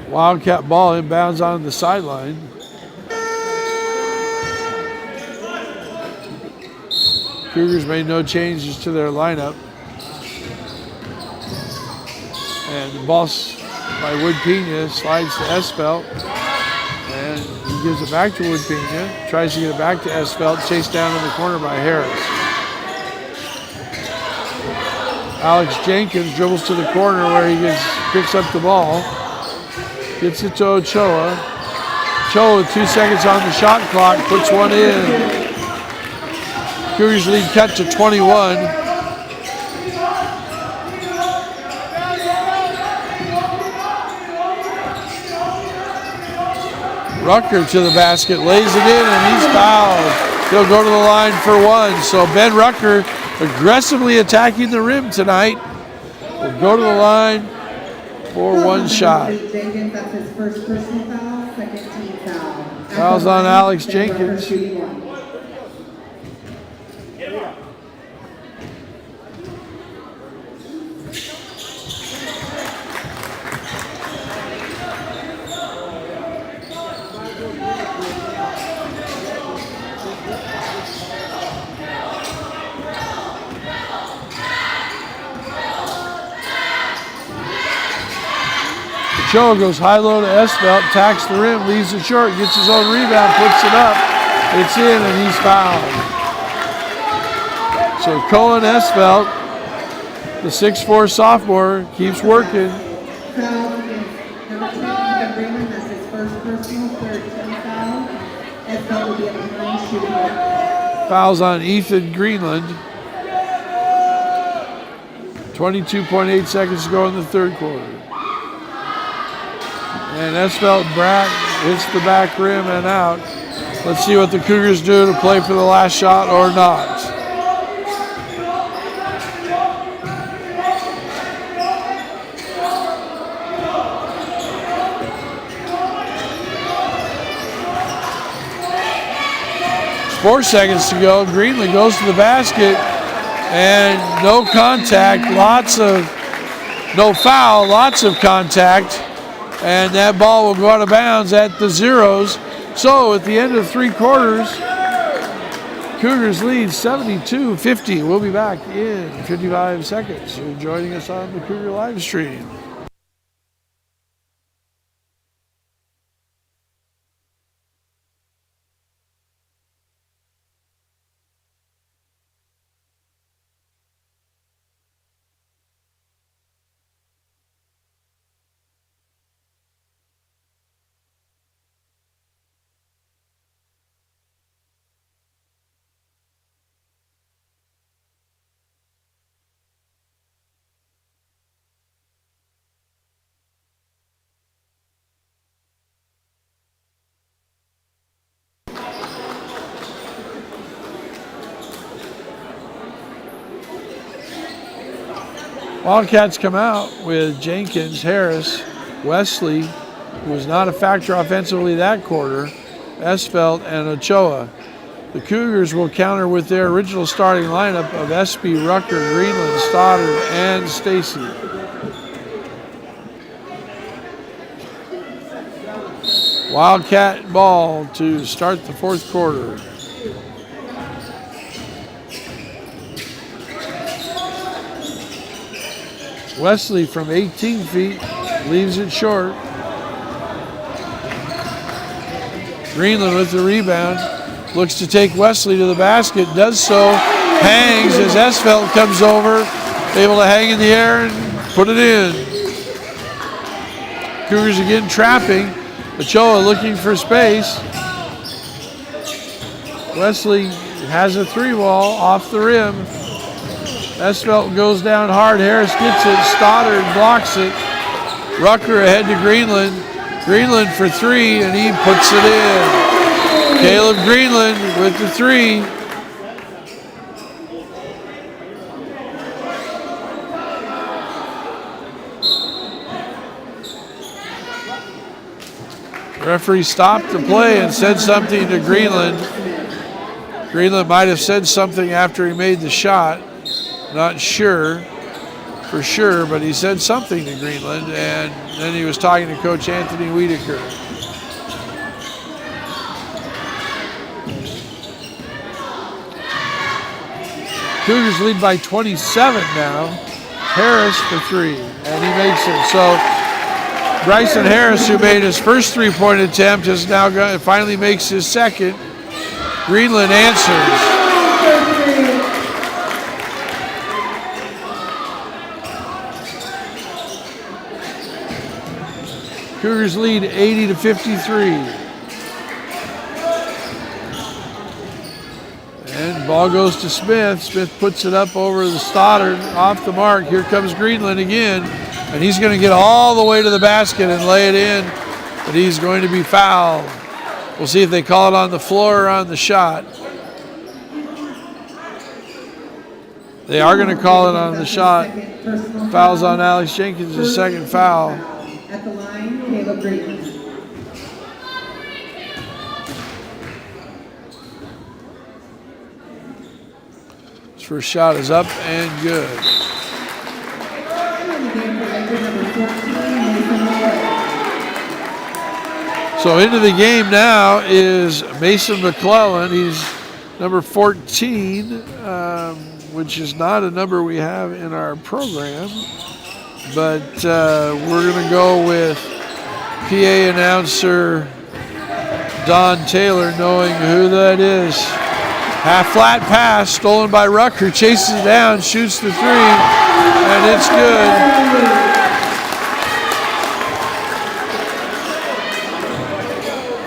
Wildcat ball inbounds on the sideline. Cougars made no changes to their lineup. And the ball by Wood Pena slides to Esfelt. And he gives it back to Wood Pena. Tries to get it back to Esfelt. Chased down in the corner by Harris. Alex Jenkins dribbles to the corner where he picks up the ball. Gets it to Ochoa. Ochoa with 2 seconds on the shot clock, puts one in. Cougars lead cut to 21. Rucker to the basket, lays it in, and he's fouled. He'll go to the line for one. So Ben Rucker aggressively attacking the rim tonight. Will go to the line for one shot. Jenkins, that's his first personal foul, second team foul. Fouls on Alex Jenkins. Ochoa goes high-low to Esfelt, attacks the rim, leaves it short, gets his own rebound, puts it up. It's in, and he's fouled. So Cohen Esfelt, the 6'4" sophomore, keeps working. Foul against number 10, Ethan Greenland. That's his first personal, third team foul. Esfelt will be at the line shooting. Fouls on Ethan Greenland. 22.8 seconds to go in the third quarter. And Esfelt hits the back rim and out. Let's see what the Cougars do to play for the last shot or not. Four seconds to go. Greenland goes to the basket and no contact. No foul, lots of contact. And that ball will go out of bounds at the zeros. So at the end of 3 quarters, Cougars lead 72-50. We'll be back in 55 seconds. You're joining us on the Cougar live stream. Wildcats come out with Jenkins, Harris, Wesley, who was not a factor offensively that quarter, Esfelt, and Ochoa. The Cougars will counter with their original starting lineup of Espy, Rucker, Greenland, Stoddard, and Stacy. Wildcat ball to start the fourth quarter. Wesley from 18 feet leaves it short. Greenland with the rebound. Looks to take Wesley to the basket. Does so. Hangs as Esfeld comes over. Able to hang in the air and put it in. Cougars again trapping. Ochoa looking for space. Wesley has a three ball off the rim. Esfeld goes down hard. Harris gets it. Stoddard blocks it. Rucker ahead to Greenland. Greenland for three, and he puts it in. Caleb Greenland with the three. The referee stopped the play and said something to Greenland. Greenland might have said something after he made the shot. Not sure for sure, but he said something to Greenland, and then he was talking to Coach Anthony Wiedeker. Cougars lead by 27 now. Harris for three, and he makes it. So Bryson Harris, who made his first three-point attempt, is now finally makes his second. Greenland answers. Cougars lead 80-53. And ball goes to Smith. Smith puts it up over the Stoddard, off the mark. Here comes Greenland again, and he's going to get all the way to the basket and lay it in, but he's going to be fouled. We'll see if they call it on the floor or on the shot. They are going to call it on the shot. Fouls on Alex Jenkins, his second foul. At the line, Caleb Greenland. His first shot is up and good. So into the game now is Mason McClellan. He's number 14, which is not a number we have in our program. But we're going to go with PA announcer Don Taylor, knowing who that is. Half flat pass stolen by Rucker, chases it down, shoots the three, and it's good.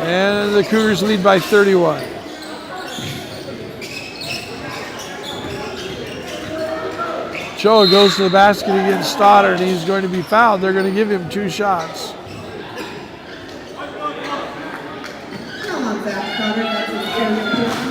And the Cougars lead by 31. Choa goes to the basket against Stoddard, and he's going to be fouled. They're going to give him two shots. Come on, Zach Stoddard. That's his first team.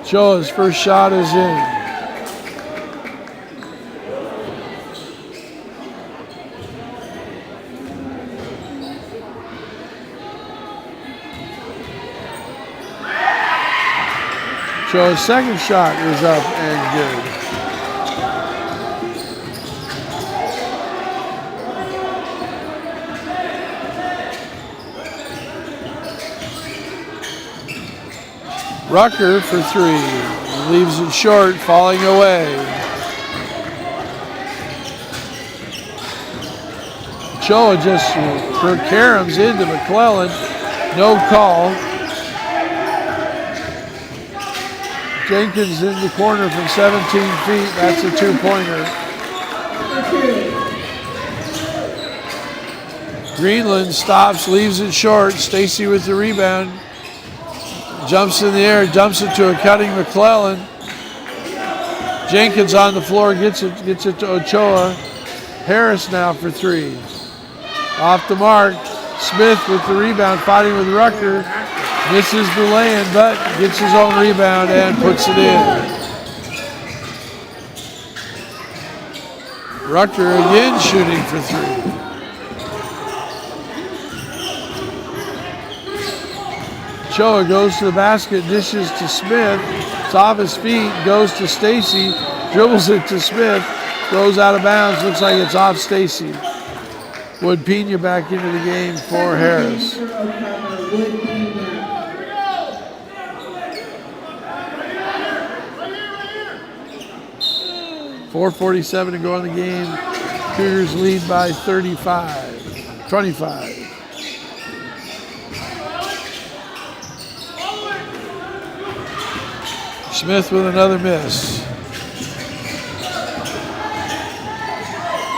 Choa's first shot is in. Choa's second shot is up and good. Rucker for three, leaves it short, falling away. Choa just for caroms into McClellan, no call. Jenkins in the corner from 17 feet, that's a two-pointer. Greenland stops, leaves it short, Stacy with the rebound. Jumps in the air, dumps it to a cutting McClellan. Jenkins on the floor, gets it to Ochoa. Harris now for three. Off the mark, Smith with the rebound, fighting with Rucker. Misses the lay-in, but gets his own rebound and puts it in. Rucker again shooting for three. Ochoa goes to the basket, dishes to Smith. It's off his feet, goes to Stacy, dribbles it to Smith, goes out of bounds. Looks like it's off Stacy. Wood Pena back into the game for Harris. 4:47 to go in the game. Cougars lead by 25. Smith with another miss.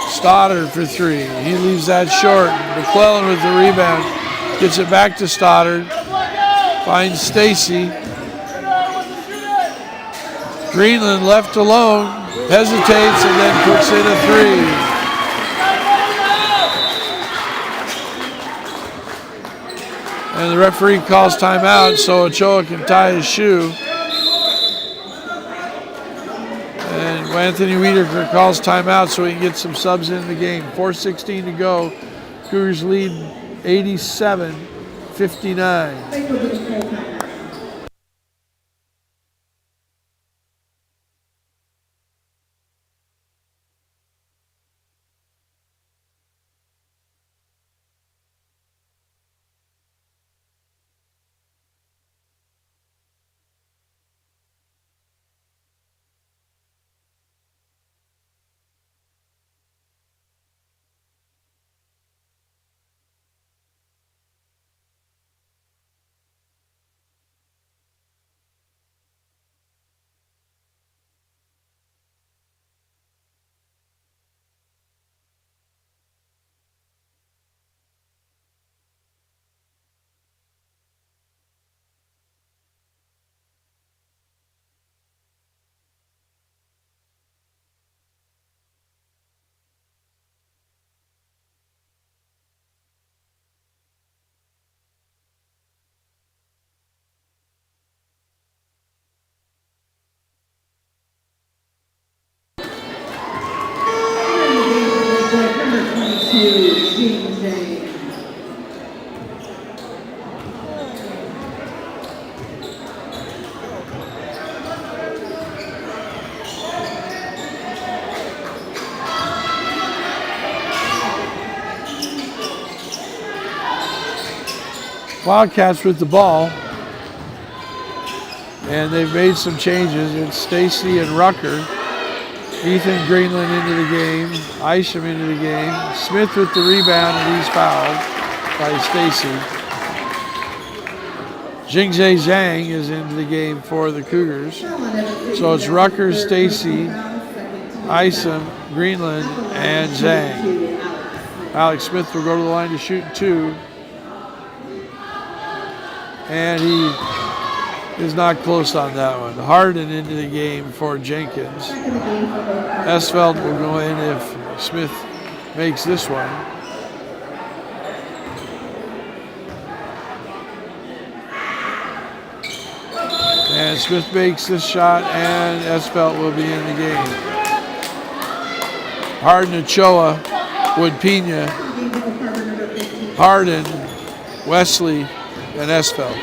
Stoddard for three. He leaves that short. McClellan with the rebound. Gets it back to Stoddard. Finds Stacy. Greenland left alone. Hesitates and then puts in a three. And the referee calls timeout so Ochoa can tie his shoe. And Anthony Wiedeker calls timeout so he can get some subs in the game. 4:16 to go. Cougars lead 87-59. Wildcats with the ball, and they've made some changes. It's Stacy and Rucker. Ethan Greenland into the game, Isham into the game. Smith with the rebound, and he's fouled by Stacy. Jingze Zhang is into the game for the Cougars. So it's Rucker, Stacy, Isham, Greenland, and Zhang. Alex Smith will go to the line to shoot two. And he is not close on that one. Harden into the game for Jenkins. Esfeld will go in if Smith makes this one. And Smith makes this shot, and Esfeld will be in the game. Harden, Ochoa, Wood Pena, Harden, Wesley, and Esfeld.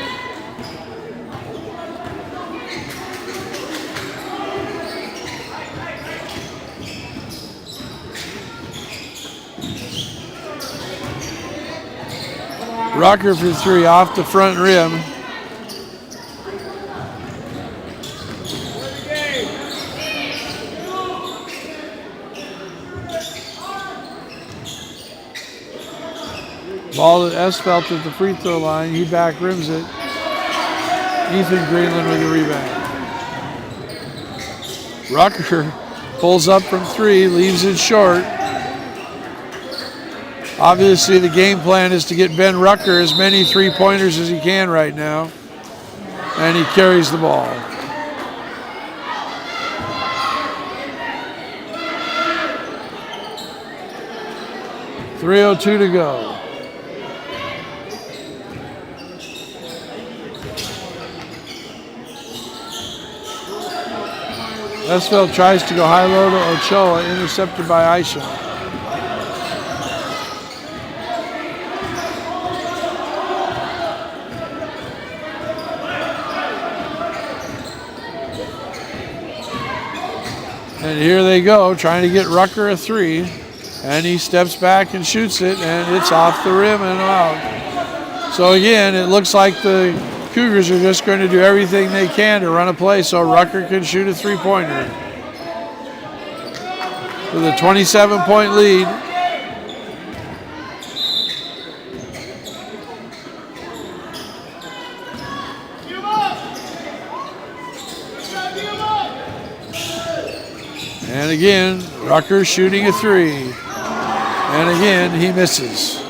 Rucker for three off the front rim. Ball to Esfeld at the free throw line. He back rims it. Ethan Greenland with the rebound. Rucker pulls up from three, leaves it short. Obviously, the game plan is to get Ben Rucker as many three-pointers as he can right now. And he carries the ball. .302 to go. Esfeld tries to go high-low to Ochoa, intercepted by Isham. And here they go, trying to get Rucker a 3. And he steps back and shoots it, and it's off the rim and out. So again, it looks like the Cougars are just going to do everything they can to run a play so Rucker can shoot a 3-pointer. With a 27-point lead. And again, Rucker shooting a 3. And again, he misses.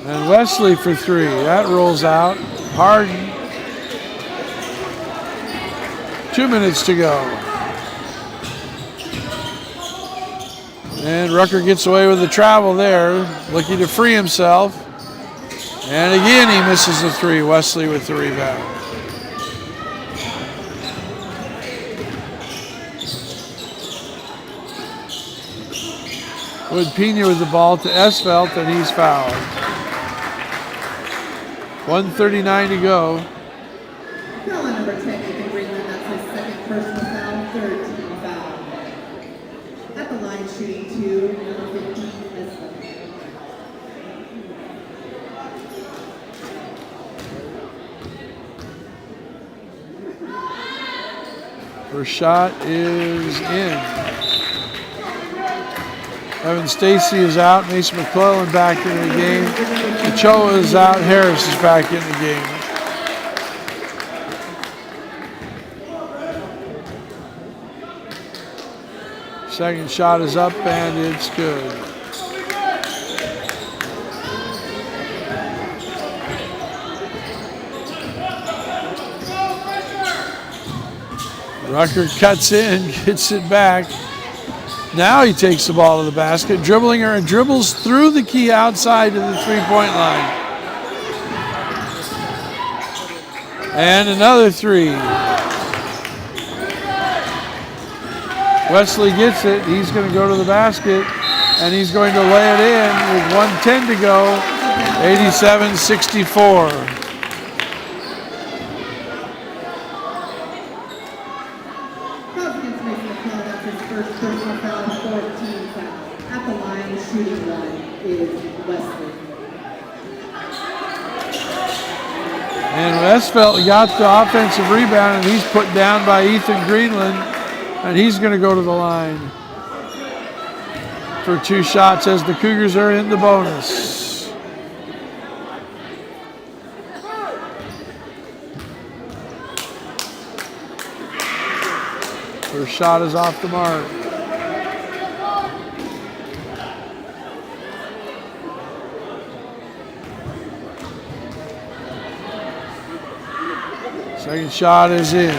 And Wesley for 3. That rolls out. Harden. 2 minutes to go. And Rucker gets away with the travel there, looking to free himself. And again, he misses the 3. Wesley with the rebound. Wood Pena with the ball to Esvelt, and he's fouled. 1:39 to go. Foul on number 10, Ethan Greenland. That's his second personal foul, third team foul. At the line, shooting 2, number 15, Esvelt. First shot is in. Evan Stacy is out. Mason McClellan back in the game. Ochoa is out. Harris is back in the game. Second shot is up and it's good. Rucker cuts in, gets it back. Now he takes the ball to the basket, dribbling her and dribbles through the key outside to the 3-point line. And another 3. Wesley gets it. He's going to go to the basket, and he's going to lay it in with 1:10 to go, 87-64. And Esvelt got the offensive rebound, and he's put down by Ethan Greenland, and he's going to go to the line for 2 shots as the Cougars are in the bonus. First shot is off the mark. Second shot is in.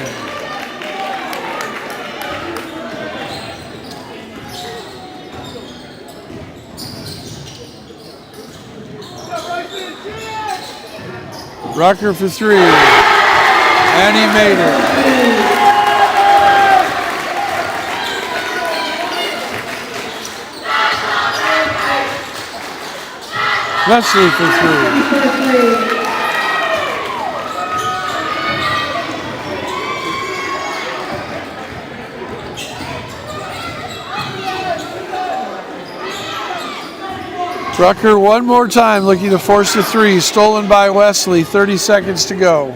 Rucker for 3. And he made it. Wesley for 3. Rucker one more time looking to force the 3, stolen by Wesley, 30 seconds to go.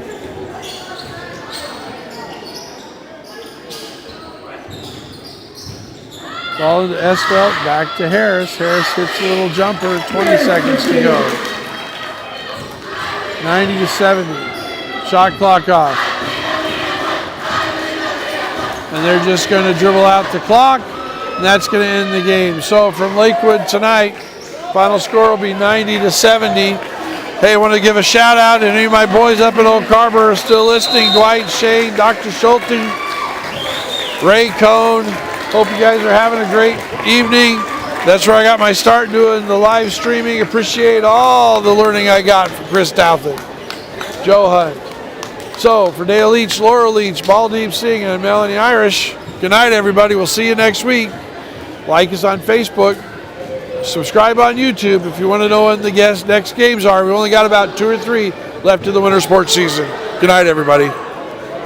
Ball into Esvelt, back to Harris. Harris hits a little jumper, 20 seconds to go. 90-70, shot clock off. And they're just going to dribble out the clock, and that's going to end the game. So from Lakewood tonight, final score will be 90-70. Hey, I want to give a shout out to any of my boys up in Oak Harbor are still listening. Dwight, Shane, Dr. Schulte, Ray Cohn. Hope you guys are having a great evening. That's where I got my start doing the live streaming. Appreciate all the learning I got from Chris Douthit, Joe Hunt. So for Dale Leach, Laura Leach, Baldeep Singh, and Melanie Irish, good night, everybody. We'll see you next week. Like us on Facebook. Subscribe on YouTube if you want to know when the next games are. We only got about 2 or 3 left in the winter sports season. Good night, everybody.